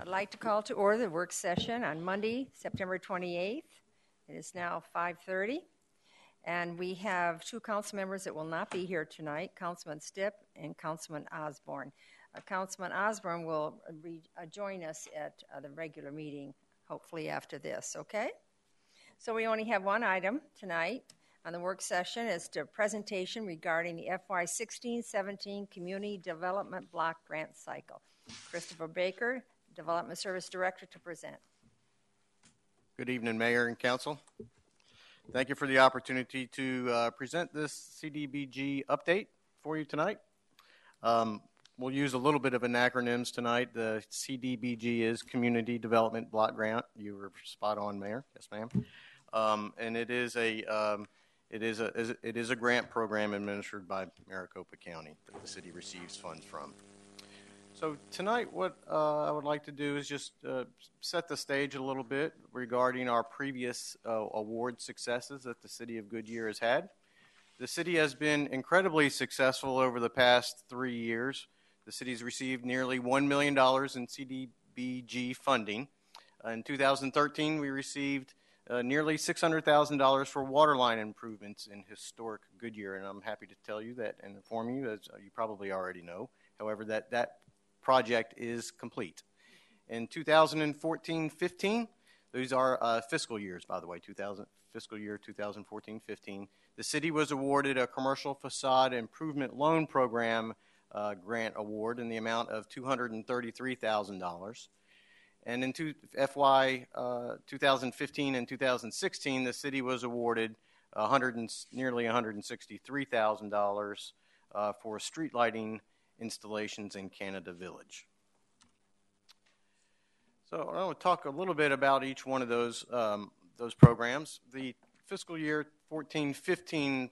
I'd like to call to order the work session on Monday, September 28th. It is now 5:30, and we have two council members that will not be here tonight, Councilman Stipp and Councilman Osborne. Councilman Osborne will join us at the regular meeting, hopefully after this, okay? So we only have one item tonight on the work session. It's a presentation regarding the FY 16-17 Community Development Block Grant Cycle. Christopher Baker, Development Service Director, to present. Good evening, Mayor and Council. Thank you for the opportunity to present this CDBG update for you tonight. We'll use a little bit of acronyms tonight. The CDBG is Community Development Block Grant. You were spot on, Mayor. Yes, ma'am. And it is a grant program administered by Maricopa County that the city receives funds from. So tonight, what I would like to do is just set the stage a little bit regarding our previous award successes that the city of Goodyear has had. The city has been incredibly successful over the past 3 years. The city's received nearly $1 million in CDBG funding. In 2013, we received nearly $600,000 for waterline improvements in historic Goodyear, and I'm happy to tell you that and inform you, as you probably already know, however, that project is complete. In 2014-15, these are fiscal years, by the way, fiscal year 2014-15, the city was awarded a commercial facade improvement loan program grant award in the amount of $233,000. And in FY 2015 and 2016, the city was awarded nearly $163,000 for street lighting installations in Canada Village. So I want to talk a little bit about each one of those programs. The fiscal year 14-15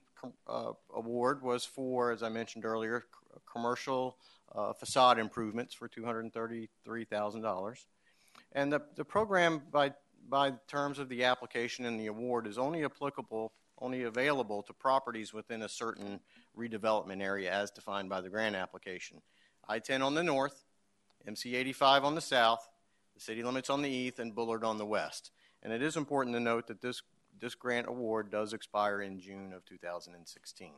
award was for, as I mentioned earlier, commercial facade improvements for $233,000. And the program, by terms of the application and the award, is only available to properties within a certain redevelopment area as defined by the grant application. I-10 on the north, MC-85 on the south, the city limits on the east, and Bullard on the west. And it is important to note that this grant award does expire in June of 2016.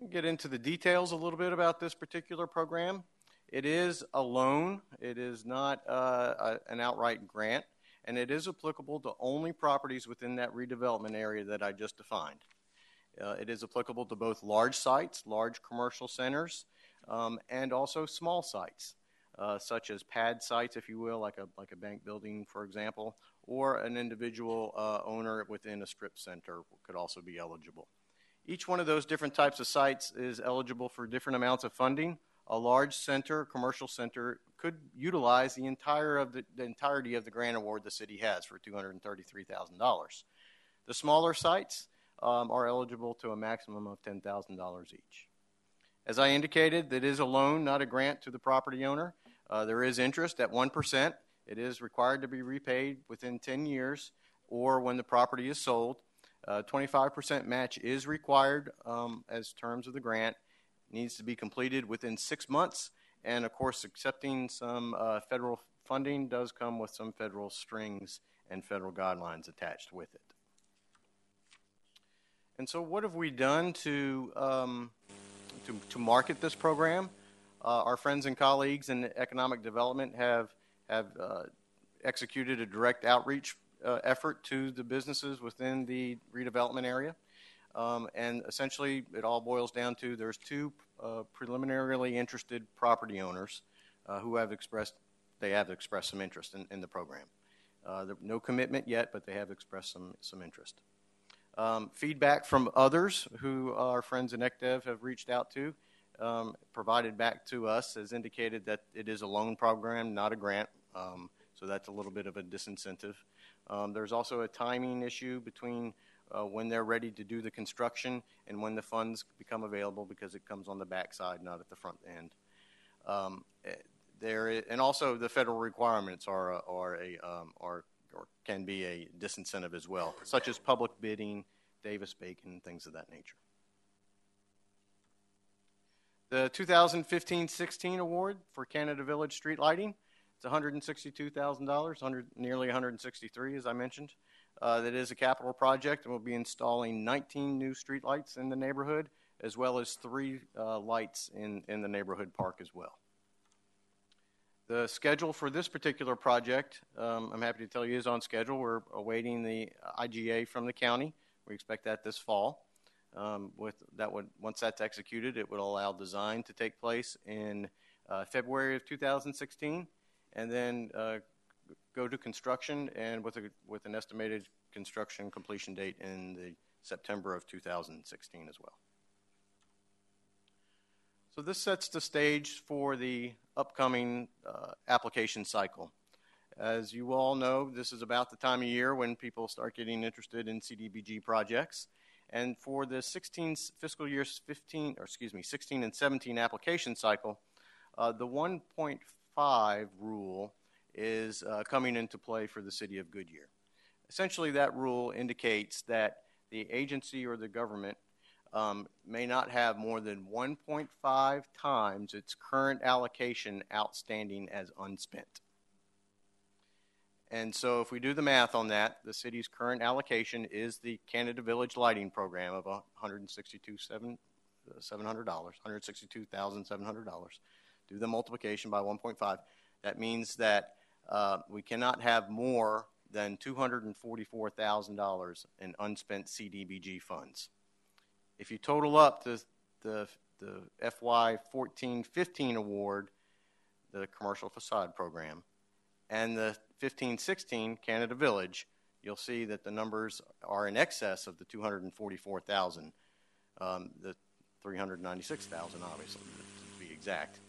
We'll get into the details a little bit about this particular program. It is a loan. It is not an outright grant, and it is applicable to only properties within that redevelopment area that I just defined. It is applicable to both large sites, large commercial centers, and also small sites, such as pad sites, if you will, like a bank building, for example, or an individual owner within a strip center could also be eligible. Each one of those different types of sites is eligible for different amounts of funding. A large center, commercial center, could utilize the entirety of the grant award the city has for $233,000. The smaller sites are eligible to a maximum of $10,000 each. As I indicated, that is a loan, not a grant to the property owner. There is interest at 1%. It is required to be repaid within 10 years or when the property is sold. 25% match is required as terms of the grant. It needs to be completed within 6 months. And, of course, accepting some federal funding does come with some federal strings and federal guidelines attached with it. And so what have we done to market this program? Our friends and colleagues in economic development have executed a direct outreach effort to the businesses within the redevelopment area. And essentially, it all boils down to there's two preliminarily interested property owners who have expressed some interest in the program. No commitment yet, but they have expressed some interest. Feedback from others who our friends in ECDEV have reached out to, provided back to us, has indicated that it is a loan program, not a grant. So that's a little bit of a disincentive. There's also a timing issue between when they're ready to do the construction and when the funds become available, because it comes on the backside, not at the front end. And also the federal requirements can be a disincentive as well, such as public bidding, Davis-Bacon, things of that nature. The 2015-16 award for Canada Village street lighting It's $162,000, nearly $163,000, as I mentioned. That is a capital project, and we'll be installing 19 new streetlights in the neighborhood, as well as 3 lights in the neighborhood park as well. The schedule for this particular project, I'm happy to tell you, is on schedule. We're awaiting the IGA from the county. We expect that this fall. Once that's executed, it would allow design to take place in February of 2016, and then go to construction, and with an estimated construction completion date in the September of 2016 as well. So this sets the stage for the upcoming application cycle. As you all know, this is about the time of year when people start getting interested in CDBG projects. And for the 16 and 17 application cycle, the 1.5 rule is coming into play for the city of Goodyear. Essentially, that rule indicates that the agency or the government may not have more than 1.5 times its current allocation outstanding as unspent. And so if we do the math on that, the city's current allocation is the Canada Village Lighting Program of $162,700. Do the multiplication by 1.5. That means that we cannot have more than $244,000 in unspent CDBG funds. If you total up the FY 14-15 award, the Commercial Facade Program, and the 15-16 Canada Village, you'll see that the numbers are in excess of the $244,000, the $396,000, obviously, to be exact.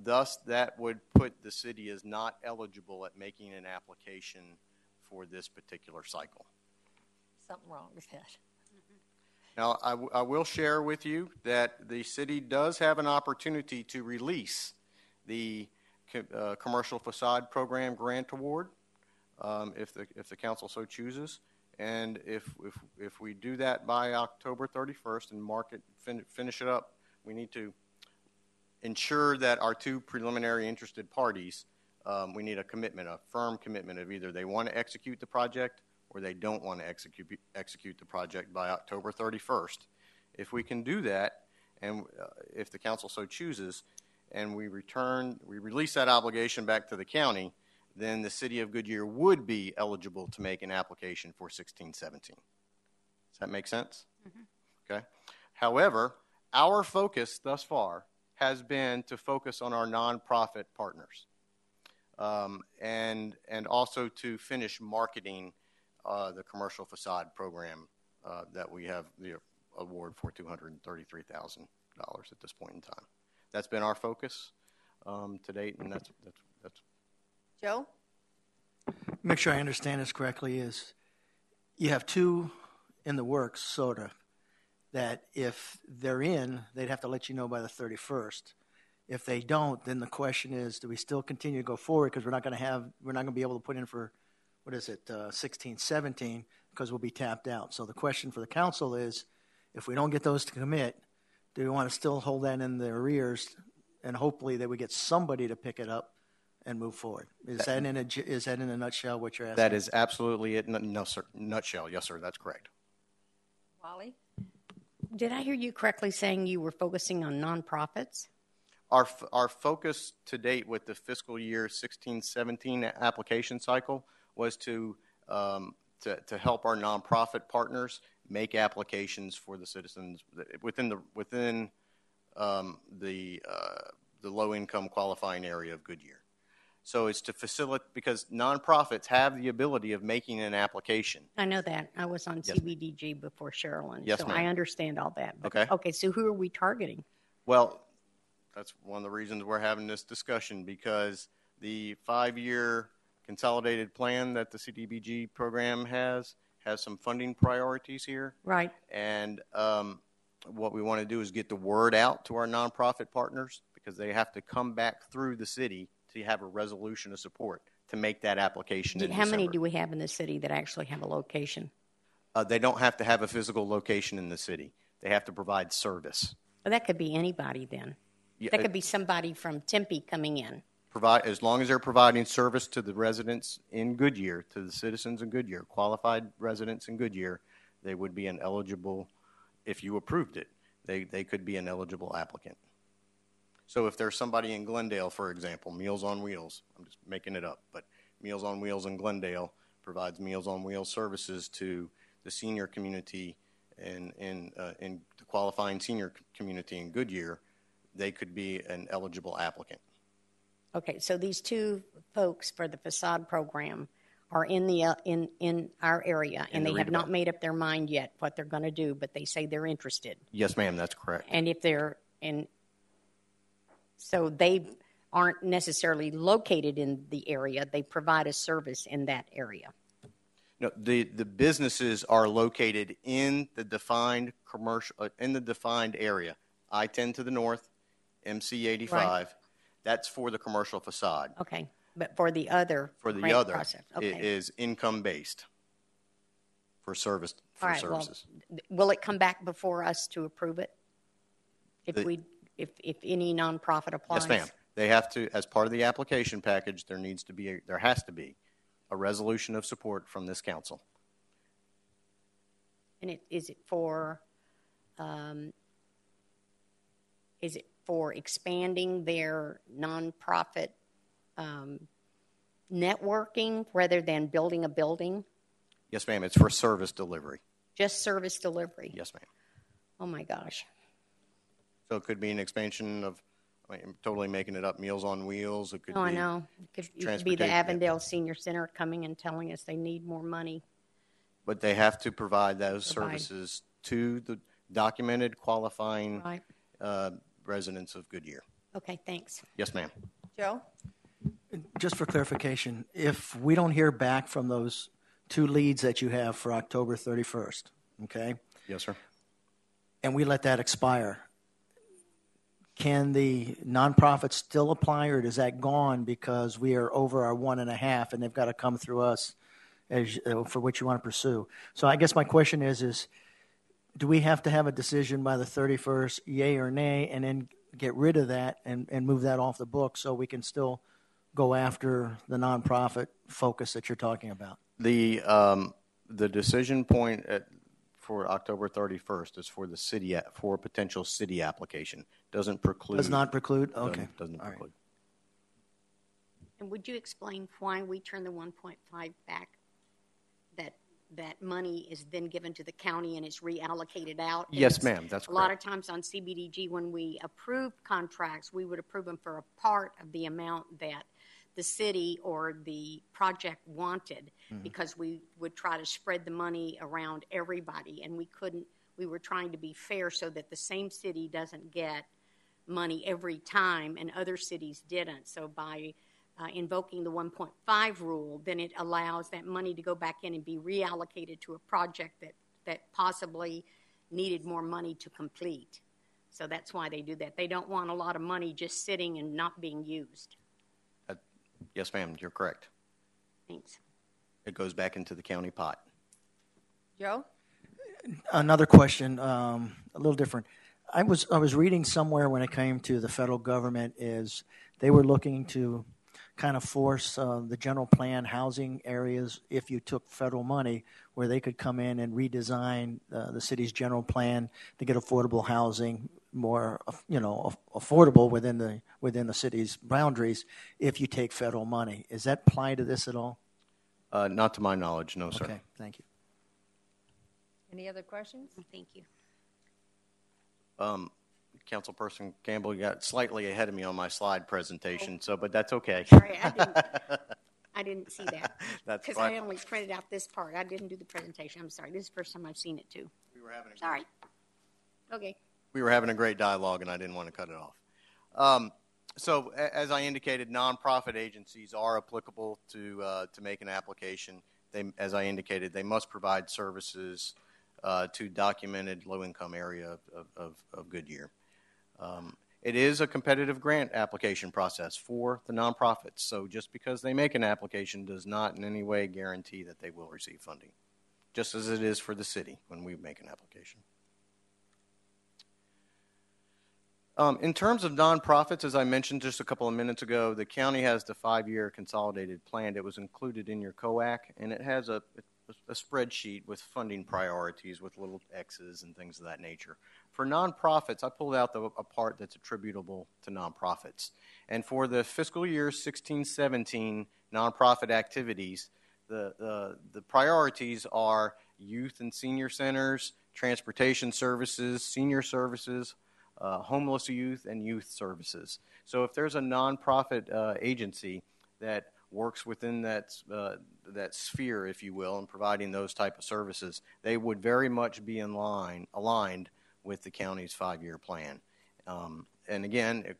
Thus, that would put the city as not eligible at making an application for this particular cycle. Something wrong with that. Now, I will share with you that the city does have an opportunity to release the Commercial Facade Program grant award if the council so chooses. And if we do that by October 31st and finish it up, we need to ensure that our 2 preliminary interested parties, we need a firm commitment of either they want to execute the project or they don't want to execute the project by October 31st. If we can do that, and if the council so chooses, and we release that obligation back to the county, then the city of Goodyear would be eligible to make an application for 16-17. Does that make sense? Mm-hmm. Okay. However, our focus thus far has been to focus on our nonprofit partners, and also to finish marketing the Commercial Facade Program that we have the award for $233,000 at this point in time. That's been our focus to date, and that's. Joe? Make sure I understand this correctly. Is you have 2 in the works, sort of, that if they're in, they'd have to let you know by the 31st. If they don't, then the question is, do we still continue to go forward because we're not going to be able to put in for 16, 17 because we'll be tapped out. So the question for the council is, if we don't get those to commit, do we want to still hold that in the arrears and hopefully that we get somebody to pick it up and move forward? Is that in a nutshell what you're asking? That is absolutely it. No, sir. Nutshell. Yes, sir. That's correct. Wally? Did I hear you correctly saying you were focusing on nonprofits? Our focus to date with the fiscal year 16-17 application cycle was to help our nonprofit partners make applications for the citizens within the low-income qualifying area of Goodyear. So it's to facilitate, because nonprofits have the ability of making an application. I know that. I was on CBDG before Sherilyn, yes, so ma'am. I understand all that. But, okay, so who are we targeting? Well, that's one of the reasons we're having this discussion, because the 5-year consolidated plan that the CDBG program has some funding priorities here. Right. And what we want to do is get the word out to our nonprofit partners, because they have to come back through the city to have a resolution of support to make that application in How many December. do we have in the city that actually have a location? They don't have to have a physical location in the city. They have to provide service. Well, that could be anybody then. Yeah, that could be somebody from Tempe coming in. as long as they're providing service to the residents in Goodyear, to the citizens in Goodyear, qualified residents in Goodyear, they would be an eligible, if you approved it, they could be an eligible applicant. So if there's somebody in Glendale, for example, Meals on Wheels, I'm just making it up, but Meals on Wheels in Glendale provides Meals on Wheels services to the senior community and in the qualifying senior community in Goodyear, they could be an eligible applicant. Okay, so these two folks for the facade program are in the in our area, and they have not made up their mind yet what they're going to do, but they say they're interested. Yes, ma'am, that's correct. And if they're in, so they aren't necessarily located in the area; they provide a service in that area. No, the businesses are located in the defined commercial in the defined area. I-10 to the north, MC 85. Right. That's for the commercial facade. Okay, but for the other process, okay. It is income based for service for services. Well, will it come back before us to approve it? If any nonprofit applies? Yes, ma'am. They have to, as part of the application package, there has to be a resolution of support from this council. And is it for expanding their nonprofit networking rather than building a building? Yes, ma'am. It's for service delivery. Just service delivery? Yes, ma'am. Oh, my gosh. So it could be an expansion of, I'm totally making it up, Meals on Wheels. It could I know. It could be the Avondale Senior Center coming and telling us they need more money. But they have to provide those services to the documented qualifying residents of Goodyear. Okay, thanks. Yes, ma'am. Joe? Just for clarification, if we don't hear back from those two leads that you have for October 31st, okay? Yes, sir. And we let that expire, can the nonprofit still apply, or is that gone because we are over our 1.5 and they've got to come through us for what you want to pursue? So I guess my question is do we have to have a decision by the 31st, yay or nay, and then get rid of that and move that off the book so we can still go after the nonprofit focus that you're talking about? The decision point for October 31st is for the city, for a potential city application. Doesn't preclude. Does not preclude? Okay. Doesn't preclude. Right. And would you explain why we turn the 1.5 back? That money is then given to the county and it's reallocated out? Yes, ma'am. That's correct. A lot of times on CBDG, when we approve contracts, we would approve them for a part of the amount that the city or the project wanted, because we would try to spread the money around everybody, and we were trying to be fair so that the same city doesn't get money every time and other cities didn't. So by invoking the 1.5 rule, then it allows that money to go back in and be reallocated to a project that possibly needed more money to complete. So that's why they do that. They don't want a lot of money just sitting and not being used. Yes, ma'am, you're correct. Thanks. It goes back into the county pot. Joe? Another question, a little different. I was reading somewhere when it came to the federal government is they were looking to kind of force the general plan housing areas, if you took federal money, where they could come in and redesign the city's general plan to get affordable housing more, affordable within the city's boundaries. If you take federal money, is that apply to this at all? Not to my knowledge, no, sir. Okay, thank you. Any other questions? Thank you. Councilperson Campbell, you got slightly ahead of me on my slide presentation, but that's okay. Sorry, I didn't see that. That's because I only printed out this part. I didn't do the presentation. I'm sorry. This is the first time I've seen it too. Sorry. Okay. We were having a great dialogue, and I didn't want to cut it off. So, as I indicated, nonprofit agencies are applicable to make an application. As I indicated, they must provide services to documented low-income area of Goodyear. It is a competitive grant application process for the nonprofits. So just because they make an application does not in any way guarantee that they will receive funding, just as it is for the city when we make an application. In terms of nonprofits, as I mentioned just a couple of minutes ago, the county has the 5-year consolidated plan that was included in your COAC, and it has a spreadsheet with funding priorities with little X's and things of that nature. For nonprofits, I pulled out a part that's attributable to nonprofits. And for the fiscal year 16-17 nonprofit activities, the priorities are youth and senior centers, transportation services, senior services, homeless youth, and youth services. So if there's a nonprofit agency that works within that sphere, if you will, in providing those type of services, they would very much be aligned with the county's 5-year plan. And again,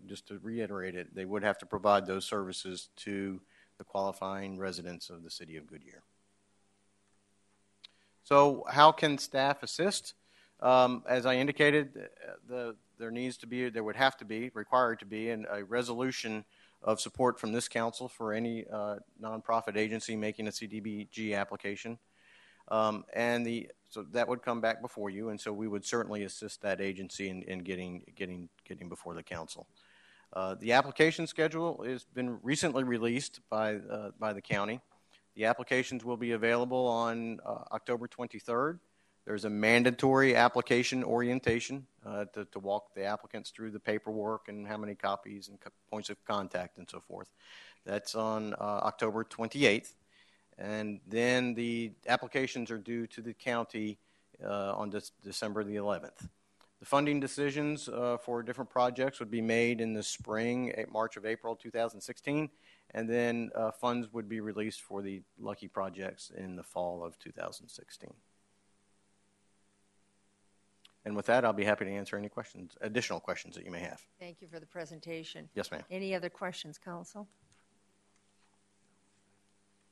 just to reiterate it, they would have to provide those services to the qualifying residents of the city of Goodyear. So how can staff assist? As I indicated, there would have to be, required to be, a resolution of support from this council for any nonprofit agency making a CDBG application. So that would come back before you, and so we would certainly assist that agency in getting before the council. The application schedule has been recently released by the county. The applications will be available on October 23rd. There's a mandatory application orientation to walk the applicants through the paperwork and how many copies and points of contact and so forth. That's on October 28th. And then the applications are due to the county on December the 11th. The funding decisions for different projects would be made in the spring, March of April 2016, and then funds would be released for the Lucky projects in the fall of 2016. And with that, I'll be happy to answer any questions, additional questions that you may have. Thank you for the presentation. Yes, ma'am. Any other questions, Council?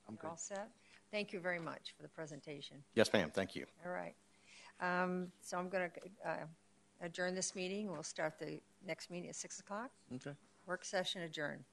I'm You're all set? Thank you very much for the presentation. Yes, ma'am. Thank you. All right. So I'm going to adjourn this meeting. We'll start the next meeting at 6 o'clock. Okay. Work session adjourned.